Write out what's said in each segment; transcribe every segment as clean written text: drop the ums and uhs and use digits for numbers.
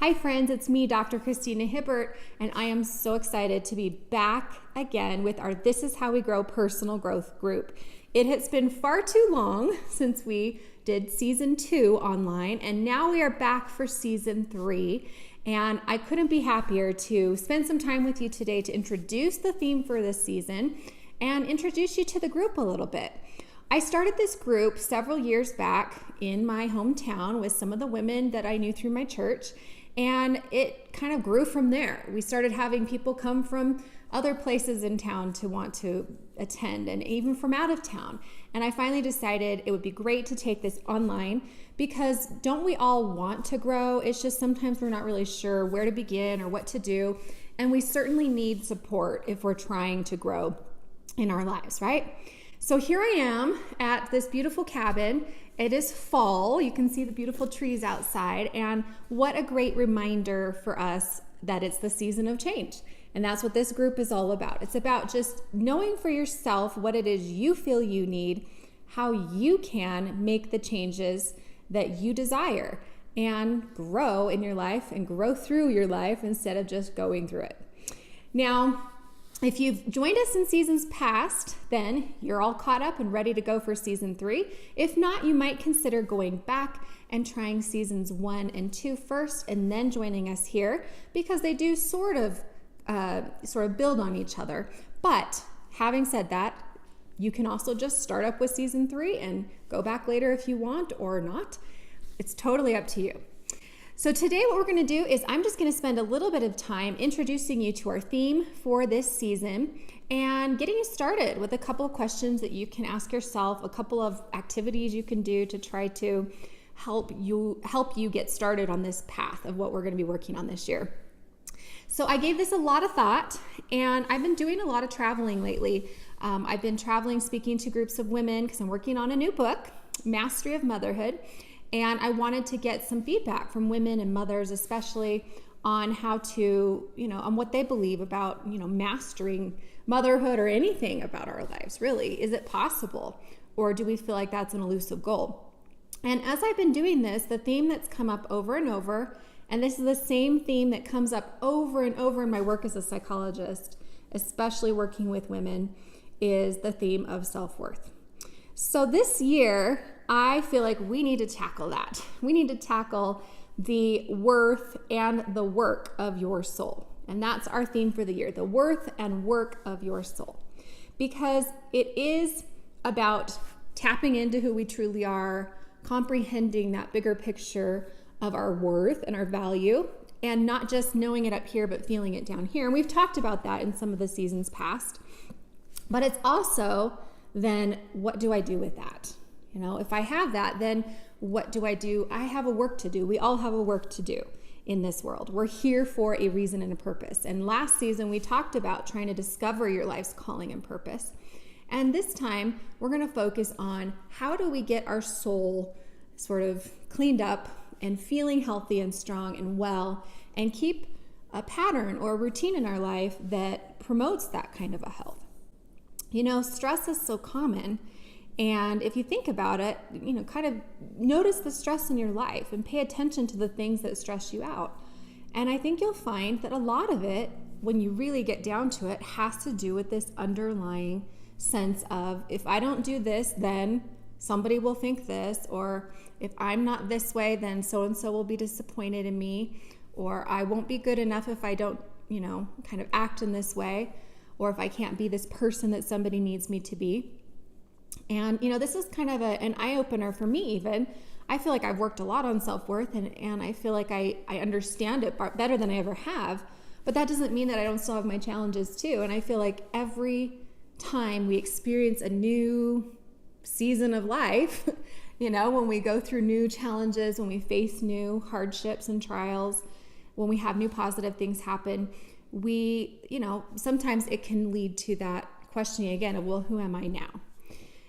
Hi friends, it's me, Dr. Christina Hibbert, and I am so excited to be back again with our This Is How We Grow personal growth group. It has been far too long since we did season 2 online, and now we are back for season 3. And I couldn't be happier to spend some time with you today to introduce the theme for this season and introduce you to the group a little bit. I started this group several years back in my hometown with some of the women that I knew through my church, and it kind of grew from there. We started having people come from other places in town to want to attend, and even from out of town. And I finally decided it would be great to take this online, because don't we all want to grow? It's just sometimes we're not really sure where to begin or what to do. And we certainly need support if we're trying to grow in our lives, right? So here I am at this beautiful cabin. It is fall. You can see the beautiful trees outside, and what a great reminder for us that it's the season of change. And that's what this group is all about. It's about just knowing for yourself what it is you feel you need, how you can make the changes that you desire and grow in your life and grow through your life instead of just going through it. Now, if you've joined us in seasons past, then you're all caught up and ready to go for season 3. If not, you might consider going back and trying seasons 1 and 2 first, and then joining us here, because they do sort of build on each other. But having said that, you can also just start up with season 3 and go back later if you want, or not. It's totally up to you. So today what we're going to do is I'm just going to spend a little bit of time introducing you to our theme for this season and getting you started with a couple of questions that you can ask yourself, a couple of activities you can do to try to help you get started on this path of what we're going to be working on this year. So I gave this a lot of thought, and I've been doing a lot of traveling lately. I've been traveling, speaking to groups of women because I'm working on a new book, Mastery of Motherhood. And I wanted to get some feedback from women and mothers, especially on how to, on what they believe about, mastering motherhood or anything about our lives, really. Is it possible? Or do we feel like that's an elusive goal? And as I've been doing this, the theme that's come up over and over, and this is the same theme that comes up over and over in my work as a psychologist, especially working with women, is the theme of self-worth. So this year, I feel like we need to tackle that. We need to tackle the worth and the work of your soul. And that's our theme for the year, the worth and work of your soul. Because it is about tapping into who we truly are, comprehending that bigger picture of our worth and our value, and not just knowing it up here, but feeling it down here. And we've talked about that in some of the seasons past. But it's also then, what do I do with that? If I have that, then what do I do? I have a work to do. We all have a work to do in this world. We're here for a reason and a purpose. And last season, we talked about trying to discover your life's calling and purpose. And this time, we're going to focus on how do we get our soul sort of cleaned up and feeling healthy and strong and well, and keep a pattern or a routine in our life that promotes that kind of a health. Stress is so common. And if you think about it, kind of notice the stress in your life and pay attention to the things that stress you out. And I think you'll find that a lot of it, when you really get down to it, has to do with this underlying sense of, if I don't do this, then somebody will think this, or if I'm not this way, then so-and-so will be disappointed in me, or I won't be good enough if I don't, kind of act in this way, or if I can't be this person that somebody needs me to be. And, this is kind of an eye-opener for me even. I feel like I've worked a lot on self-worth, and I feel like I understand it better than I ever have. But that doesn't mean that I don't still have my challenges too. And I feel like every time we experience a new season of life, when we go through new challenges, when we face new hardships and trials, when we have new positive things happen, we, sometimes it can lead to that questioning again of, well, who am I now?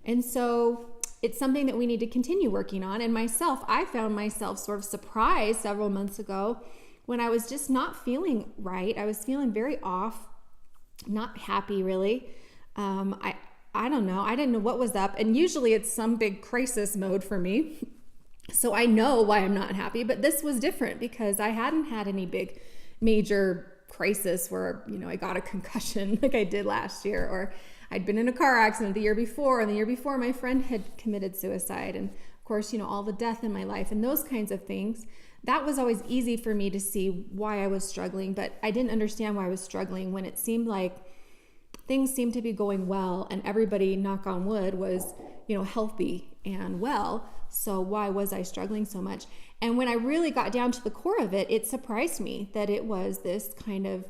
And so it's something that we need to continue working on. And I found myself sort of surprised several months ago when I was just not feeling right. I was feeling very off, not happy really. I don't know. I didn't know what was up. And usually it's some big crisis mode for me. So I know why I'm not happy, but this was different because I hadn't had any big major crisis where, I got a concussion like I did last year, or I'd been in a car accident the year before, and the year before my friend had committed suicide. And of course, all the death in my life and those kinds of things. That was always easy for me to see why I was struggling, but I didn't understand why I was struggling when it seemed like things seemed to be going well and everybody, knock on wood, was, healthy and well. So why was I struggling so much? And when I really got down to the core of it, it surprised me that it was this kind of,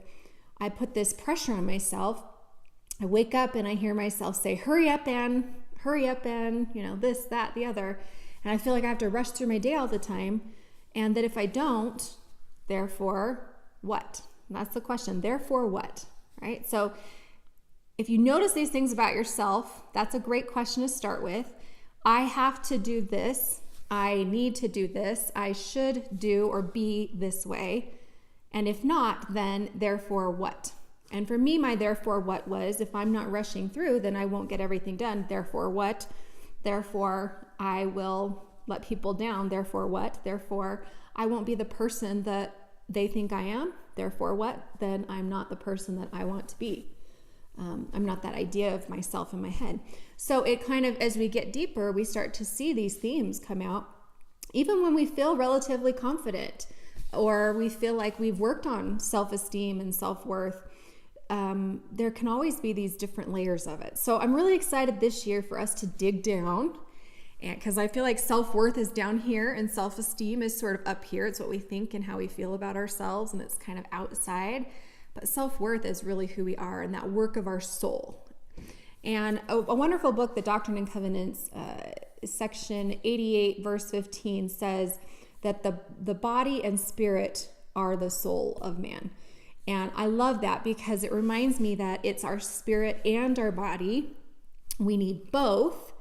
I put this pressure on myself. I wake up and I hear myself say, hurry up, Ann, this, that, the other. And I feel like I have to rush through my day all the time. And that if I don't, therefore what? And that's the question. Therefore what? Right? So if you notice these things about yourself, that's a great question to start with. I have to do this. I need to do this. I should do or be this way. And if not, then therefore what? And for me, my therefore what was, if I'm not rushing through, then I won't get everything done. Therefore what? Therefore I will let people down. Therefore what? Therefore I won't be the person that they think I am. Therefore what? Then I'm not the person that I want to be. I'm not that idea of myself in my head. So it kind of, as we get deeper, we start to see these themes come out, even when we feel relatively confident or we feel like we've worked on self-esteem and self-worth. There can always be these different layers of it. So I'm really excited this year for us to dig down, and because I feel like self-worth is down here and self-esteem is sort of up here. It's what we think and how we feel about ourselves, and it's kind of outside. But self-worth is really who we are and that work of our soul. And a wonderful book, The Doctrine and Covenants, section 88, verse 15 says that the body and spirit are the soul of man. And I love that because it reminds me that it's our spirit and our body. We need both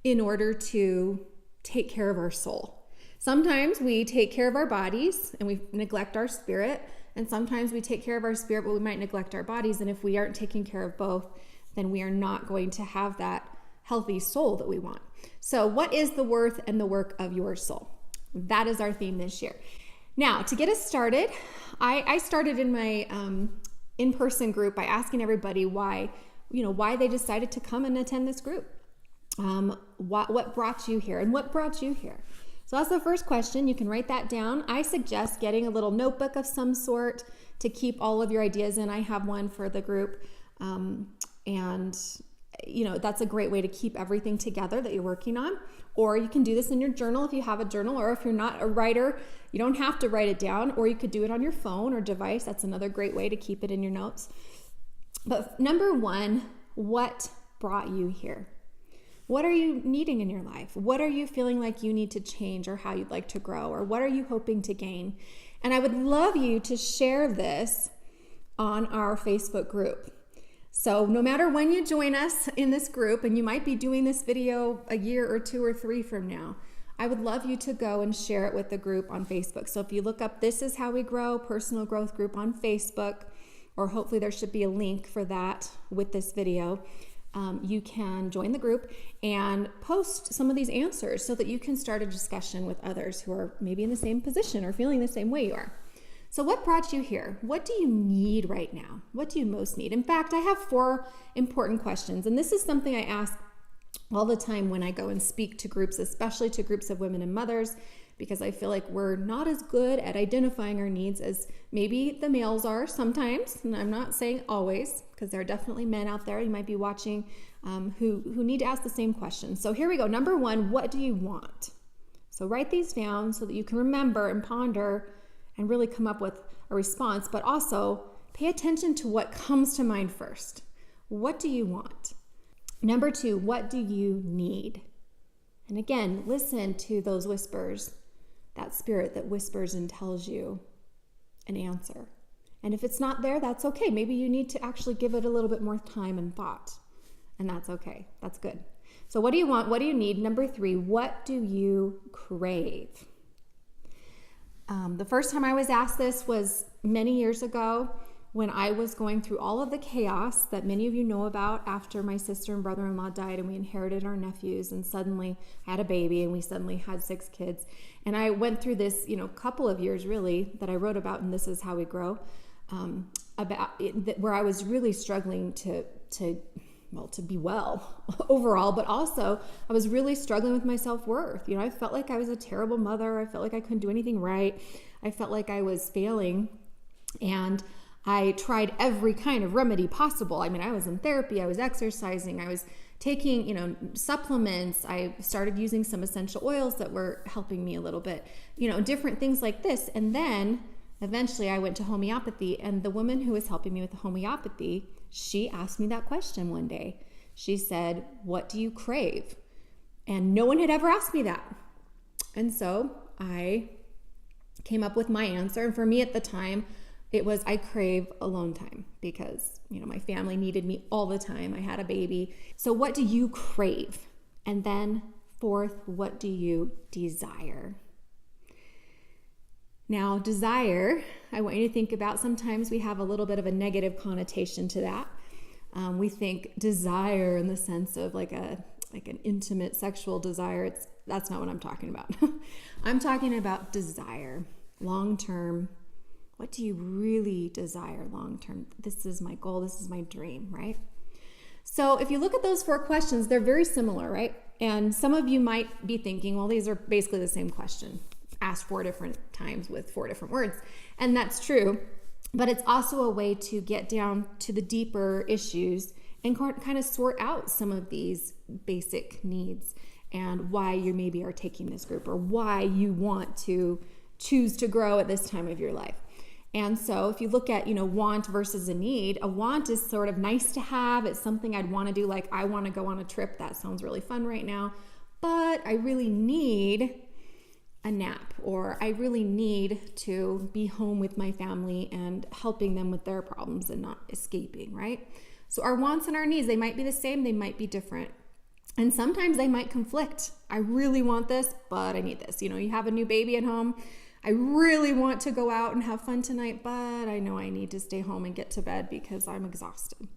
in order to take care of our soul. Sometimes we take care of our bodies and we neglect our spirit. And sometimes we take care of our spirit, but we might neglect our bodies. And if we aren't taking care of both, then we are not going to have that healthy soul that we want. So what is the worth and the work of your soul? That is our theme this year. Now, to get us started, I started in my in-person group by asking everybody why they decided to come and attend this group. What brought you here, and what brought you here? So that's the first question. You can write that down. I suggest getting a little notebook of some sort to keep all of your ideas in. I have one for the group. That's a great way to keep everything together that you're working on. Or you can do this in your journal if you have a journal, or if you're not a writer, you don't have to write it down, or you could do it on your phone or device. That's another great way to keep it in your notes. But number one, what brought you here? What are you needing in your life? What are you feeling like you need to change, or how you'd like to grow, or what are you hoping to gain? And I would love you to share this on our Facebook group. So no matter when you join us in this group, and you might be doing this video a year or 2 or 3 from now, I would love you to go and share it with the group on Facebook. So if you look up This Is How We Grow Personal Growth Group on Facebook, or hopefully there should be a link for that with this video, you can join the group and post some of these answers so that you can start a discussion with others who are maybe in the same position or feeling the same way you are. So what brought you here? What do you need right now? What do you most need? In fact, I have 4 important questions, and this is something I ask all the time when I go and speak to groups, especially to groups of women and mothers, because I feel like we're not as good at identifying our needs as maybe the males are sometimes, and I'm not saying always, because there are definitely men out there you might be watching who need to ask the same question. So here we go. Number 1, what do you want? So write these down so that you can remember and ponder and really come up with a response, but also pay attention to what comes to mind first. What do you want? Number 2, what do you need? And again, listen to those whispers, that spirit that whispers and tells you an answer. And if it's not there, that's okay. Maybe you need to actually give it a little bit more time and thought, and that's okay. That's good. So what do you want? What do you need? Number 3, what do you crave? The first time I was asked this was many years ago. when I was going through all of the chaos that many of you know about after my sister and brother-in-law died and we inherited our nephews, and suddenly I had a baby and we suddenly had 6 kids. And I went through this, couple of years really that I wrote about, and This Is How We Grow, where I was really struggling to be well overall, but also I was really struggling with my self-worth. I felt like I was a terrible mother. I felt like I couldn't do anything right. I felt like I was failing, and I tried every kind of remedy possible. I was in therapy, I was exercising, I was taking, supplements. I started using some essential oils that were helping me a little bit, different things like this. And then eventually I went to homeopathy, and the woman who was helping me with the homeopathy, she asked me that question one day. She said, "What do you crave?" And no one had ever asked me that. And so I came up with my answer. And for me at the time, it was, I crave alone time because, my family needed me all the time. I had a baby. So what do you crave? And then 4th, what do you desire? Now, desire, I want you to think about, sometimes we have a little bit of a negative connotation to that. We think desire in the sense of like an intimate sexual desire. That's not what I'm talking about. I'm talking about desire, long-term. What do you really desire long-term? This is my goal. This is my dream, right? So if you look at those 4 questions, they're very similar, right? And some of you might be thinking, well, these are basically the same question, asked 4 different times with 4 different words. And that's true, but it's also a way to get down to the deeper issues and kind of sort out some of these basic needs and why you maybe are taking this group or why you want to choose to grow at this time of your life. And so if you look at, want versus a need, a want is sort of nice to have. It's something I'd want to do. Like, I want to go on a trip. That sounds really fun right now, but I really need a nap, or I really need to be home with my family and helping them with their problems and not escaping, right? So our wants and our needs, they might be the same, they might be different. And sometimes they might conflict. I really want this, but I need this. You have a new baby at home. I really want to go out and have fun tonight, but I know I need to stay home and get to bed because I'm exhausted.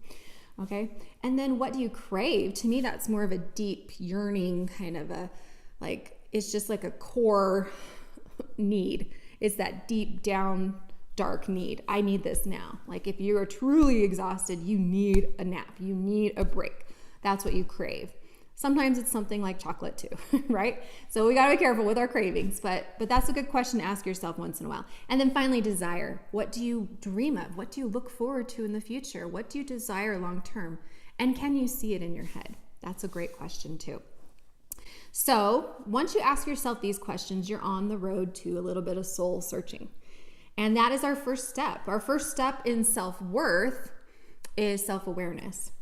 Okay? And then what do you crave? To me, that's more of a deep yearning, kind of it's just like a core need. It's that deep down, dark need. I need this now. Like, if you are truly exhausted, you need a nap. You need a break. That's what you crave. Sometimes it's something like chocolate too, right? So we got to be careful with our cravings, but that's a good question to ask yourself once in a while. And then finally, desire. What do you dream of? What do you look forward to in the future? What do you desire long term? And can you see it in your head? That's a great question too. So once you ask yourself these questions, you're on the road to a little bit of soul searching. And that is our first step. Our first step in self-worth is self-awareness.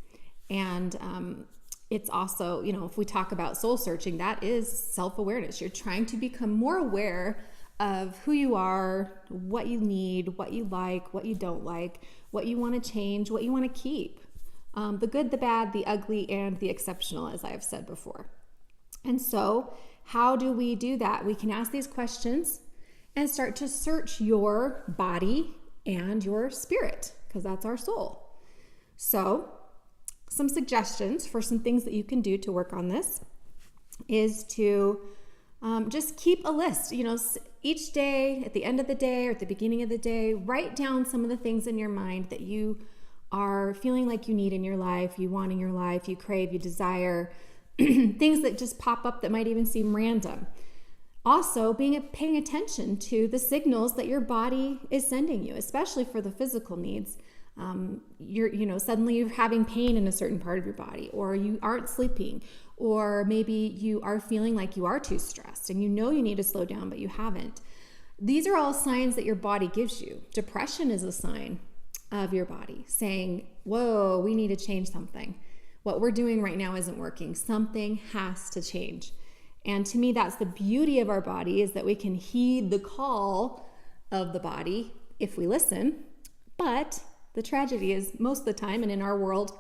And it's also, if we talk about soul searching, that is self-awareness. You're trying to become more aware of who you are, what you need, what you like, what you don't like, what you want to change, what you want to keep. The good, the bad, the ugly, and the exceptional, as I have said before. And so how do we do that? We can ask these questions and start to search your body and your spirit, because that's our soul. So some suggestions for some things that you can do to work on this is to just keep a list. Each day, at the end of the day or at the beginning of the day, write down some of the things in your mind that you are feeling like you need in your life, you want in your life, you crave, you desire, things that just pop up that might even seem random. Also, paying attention to the signals that your body is sending you, especially for the physical needs. Suddenly you're having pain in a certain part of your body, or you aren't sleeping, or maybe you are feeling like you are too stressed and you need to slow down, but you haven't. These are all signs that your body gives you. Depression is a sign of your body saying, whoa, we need to change something. What we're doing right now isn't working. Something has to change. And to me, that's the beauty of our body, is that we can heed the call of the body if we listen. But the tragedy is, most of the time, and in our world,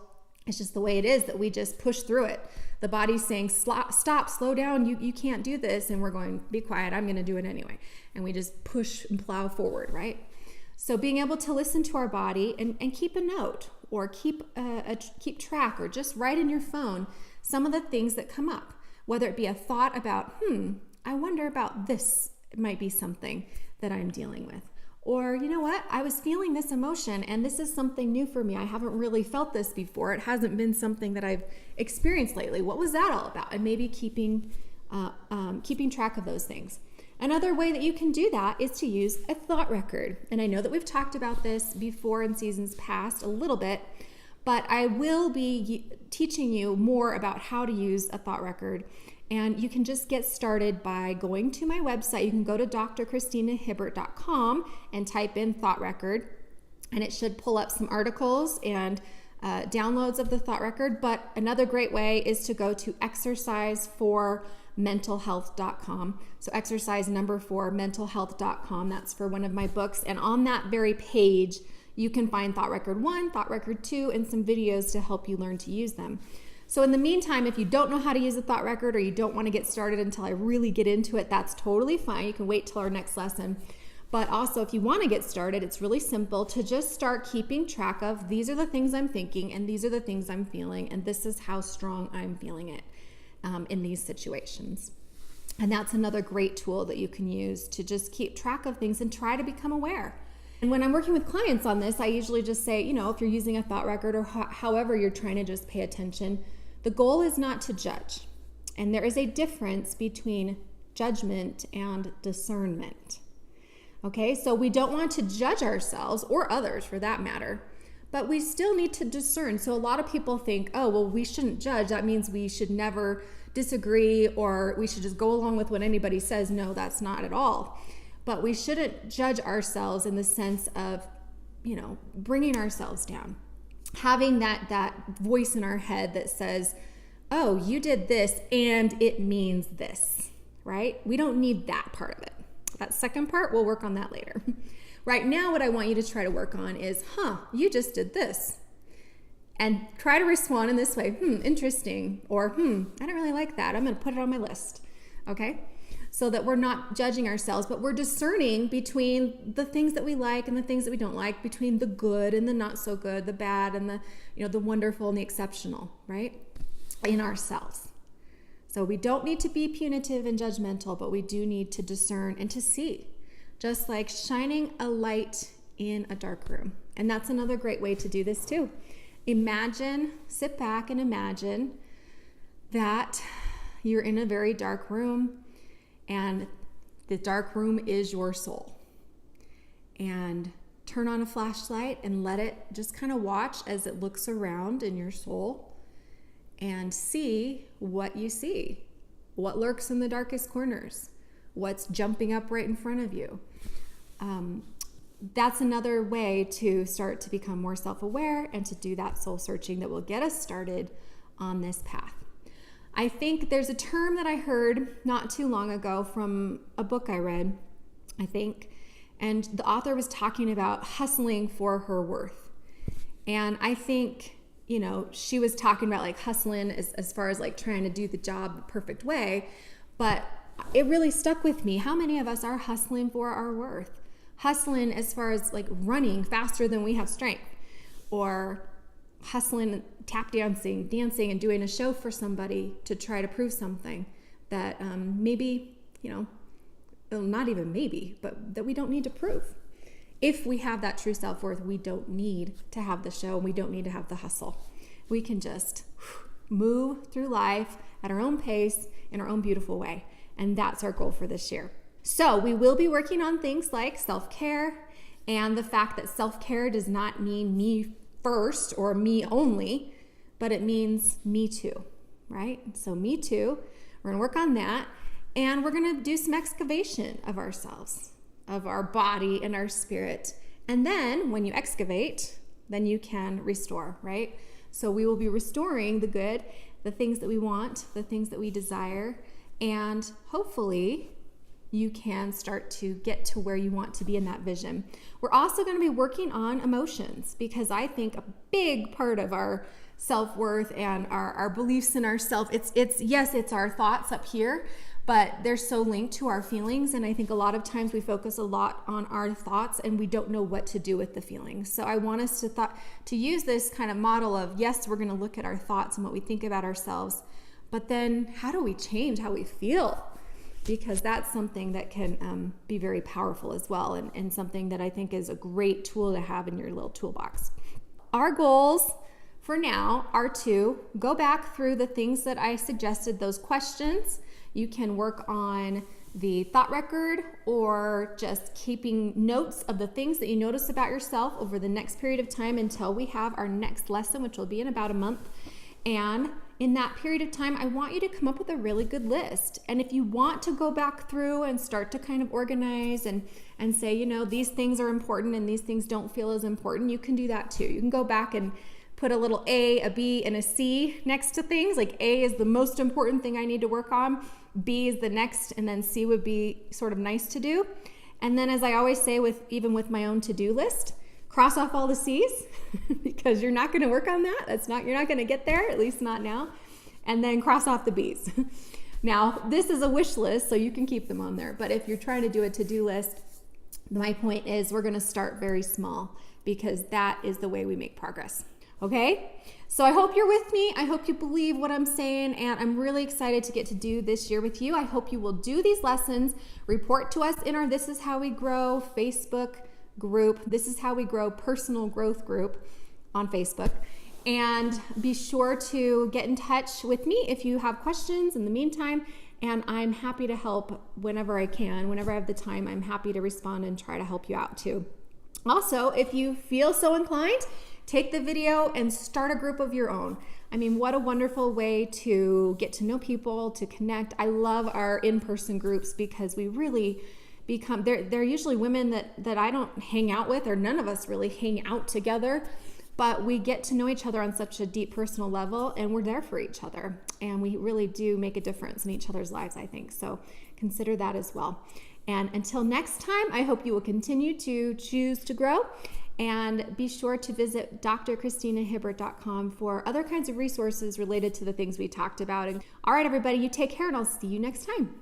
it's just the way it is, that we just push through it. The body's saying, stop, slow down, you can't do this. And we're going, be quiet, I'm going to do it anyway. And we just push and plow forward, right? So being able to listen to our body and keep a note or keep track or just write in your phone some of the things that come up, whether it be a thought about, I wonder about this, it might be something that I'm dealing with. Or, you know what, I was feeling this emotion and this is something new for me. I haven't really felt this before. It hasn't been something that I've experienced lately. What was that all about? And maybe keeping track of those things. Another way that you can do that is to use a thought record. And I know that we've talked about this before in seasons past a little bit, but I will be teaching you more about how to use a thought record. And you can just get started by going to my website. You can go to drchristinahibbert.com and type in thought record, and it should pull up some articles and downloads of the thought record. But another great way is to go to exerciseformentalhealth.com. So exercise number 4, mentalhealth.com. That's for one of my books. And on that very page, you can find thought record 1, thought record 2, and some videos to help you learn to use them. So in the meantime, if you don't know how to use a thought record or you don't want to get started until I really get into it, that's totally fine. You can wait till our next lesson. But also, if you want to get started, it's really simple to just start keeping track of, these are the things I'm thinking and these are the things I'm feeling and this is how strong I'm feeling it in these situations. And that's another great tool that you can use to just keep track of things and try to become aware. And when I'm working with clients on this, I usually just say, if you're using a thought record or however you're trying to just pay attention, the goal is not to judge. And there is a difference between judgment and discernment. Okay, so we don't want to judge ourselves or others for that matter, but we still need to discern. So a lot of people think, oh, well, we shouldn't judge. That means we should never disagree or we should just go along with what anybody says. No, that's not at all. But we shouldn't judge ourselves in the sense of, bringing ourselves down. Having that voice in our head that says, oh, you did this and it means this, right? We don't need that part of it. That second part, we'll work on that later. Right now, what I want you to try to work on is, you just did this. And try to respond in this way, interesting, or I don't really like that. I'm going to put it on my list, okay? So that we're not judging ourselves, but we're discerning between the things that we like and the things that we don't like, between the good and the not so good, the bad and the wonderful and the exceptional, right? In ourselves. So we don't need to be punitive and judgmental, but we do need to discern and to see, just like shining a light in a dark room. And that's another great way to do this too. Sit back and imagine that you're in a very dark room and the dark room is your soul. And turn on a flashlight and let it just kind of watch as it looks around in your soul and see what you see. What lurks in the darkest corners? What's jumping up right in front of you? That's another way to start to become more self-aware and to do that soul searching that will get us started on this path. I think there's a term that I heard not too long ago from a book I read, and the author was talking about hustling for her worth. And I think, she was talking about like hustling as far as like trying to do the job the perfect way, but it really stuck with me. How many of us are hustling for our worth? Hustling as far as like running faster than we have strength, or hustling, tap dancing and doing a show for somebody to try to prove something that maybe, not even maybe, but that we don't need to prove. If we have that true self-worth, we don't need to have the show. We don't need to have the hustle. We can just move through life at our own pace in our own beautiful way. And that's our goal for this year. So we will be working on things like self-care and the fact that self-care does not mean me first or me only, but it means me too, right? So me too. We're going to work on that. And we're going to do some excavation of ourselves, of our body and our spirit. And then when you excavate, then you can restore, right? So we will be restoring the good, the things that we want, the things that we desire, and hopefully you can start to get to where you want to be in that vision. We're also going to be working on emotions, because I think a big part of our self-worth and our beliefs in ourselves, it's our thoughts up here, but they're so linked to our feelings. And I think a lot of times we focus a lot on our thoughts and we don't know what to do with the feelings. So I want us to use this kind of model of, yes, we're going to look at our thoughts and what we think about ourselves, but then how do we change how we feel? Because that's something that can be very powerful as well, and something that I think is a great tool to have in your little toolbox. Our goals for now are to go back through the things that I suggested, those questions. You can work on the thought record or just keeping notes of the things that you notice about yourself over the next period of time until we have our next lesson, which will be in about a month. And in that period of time, I want you to come up with a really good list. And if you want to go back through and start to kind of organize and say, you know, these things are important and these things don't feel as important, you can do that too. You can go back and put a little A, a B, and a C next to things. Like A is the most important thing I need to work on, B is the next, and then C would be sort of nice to do. And then, as I always say, even with my own to-do list, cross off all the C's because you're not going to work on that. You're not going to get there, at least not now. And then cross off the B's. Now, this is a wish list, so you can keep them on there. But if you're trying to do a to-do list, my point is we're going to start very small because that is the way we make progress. Okay? So I hope you're with me. I hope you believe what I'm saying, and I'm really excited to get to do this year with you. I hope you will do these lessons, report to us in our This Is How We Grow Facebook group. This is How We Grow personal growth group on Facebook. And be sure to get in touch with me if you have questions in the meantime. And I'm happy to help whenever I can. Whenever I have the time, I'm happy to respond and try to help you out too. Also, if you feel so inclined, take the video and start a group of your own. I mean, what a wonderful way to get to know people, to connect. I love our in-person groups because we really become, they're usually women that I don't hang out with, or none of us really hang out together, but we get to know each other on such a deep personal level, and we're there for each other, and we really do make a difference in each other's lives, I think. So consider that as well. And until next time, I hope you will continue to choose to grow, and be sure to visit drchristinahibbert.com for other kinds of resources related to the things we talked about. And all right, everybody, you take care, and I'll see you next time.